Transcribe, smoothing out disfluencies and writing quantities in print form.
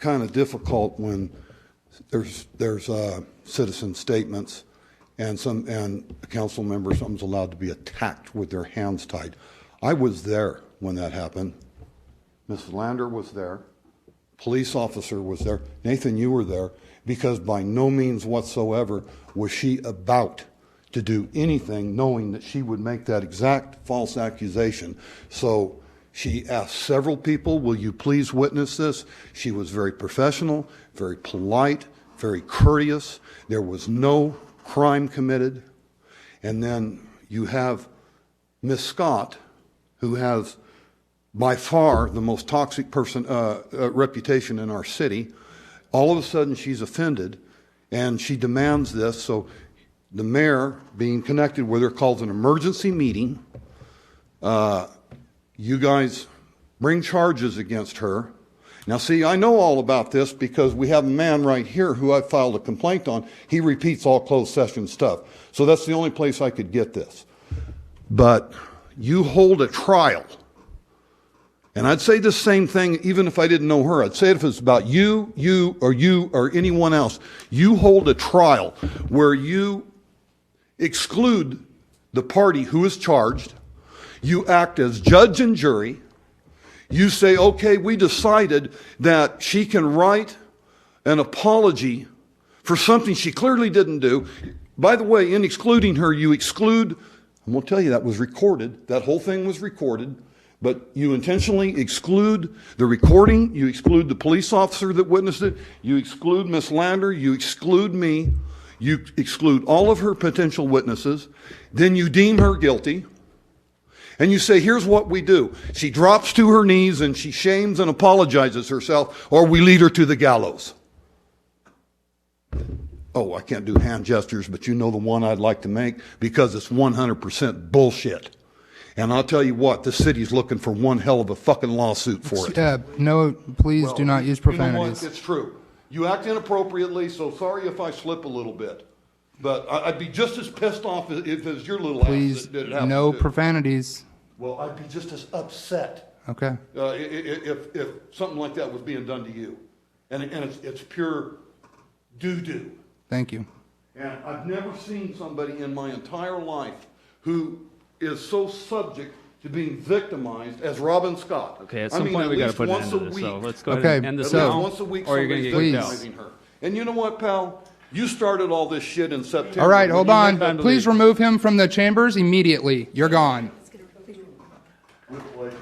kind of difficult when there's citizen statements and a council member, something's allowed to be attacked with their hands tied. I was there when that happened. Mrs. Lander was there. Police officer was there. Nathan, you were there, because by no means whatsoever was she about to do anything knowing that she would make that exact false accusation. So she asked several people, will you please witness this? She was very professional, very polite, very courteous. There was no crime committed. And then you have Miss Scott, who has by far the most toxic reputation in our city. All of a sudden she's offended and she demands this. So the mayor, being connected with her, calls an emergency meeting. You guys bring charges against her. Now see, I know all about this because we have a man right here who I filed a complaint on. He repeats all closed session stuff. So that's the only place I could get this. But you hold a trial. And I'd say the same thing even if I didn't know her. I'd say it if it's about you, or anyone else. You hold a trial where you exclude the party who is charged. You act as judge and jury. You say, okay, we decided that she can write an apology for something she clearly didn't do. By the way, in excluding her, you exclude, I'm going to tell you that was recorded. That whole thing was recorded. But you intentionally exclude the recording. You exclude the police officer that witnessed it. You exclude Miss Lander. You exclude me. You exclude all of her potential witnesses. Then you deem her guilty. And you say, here's what we do. She drops to her knees and she shames and apologizes herself, or we lead her to the gallows. Oh, I can't do hand gestures, but you know the one I'd like to make, because it's 100% bullshit. And I'll tell you what, the city's looking for one hell of a fucking lawsuit for it. No, please do not use profanities. You know what? It's true. You act inappropriately, so sorry if I slip a little bit. But I'd be just as pissed off if it was your little ass that did it happen. No profanities. Well, I'd be just as upset. Okay. If something like that was being done to you. And it's pure doo-doo. Thank you. And I've never seen somebody in my entire life who is so subject to being victimized as Robin Scott. Okay, at some point we got to put an end to this, so let's go ahead and end this now. now. Once a week, or you're going to get victimizing her. And you know what, pal? You started all this shit in September. All right, hold on. Please remove him from the chambers immediately. You're gone. With pleasure.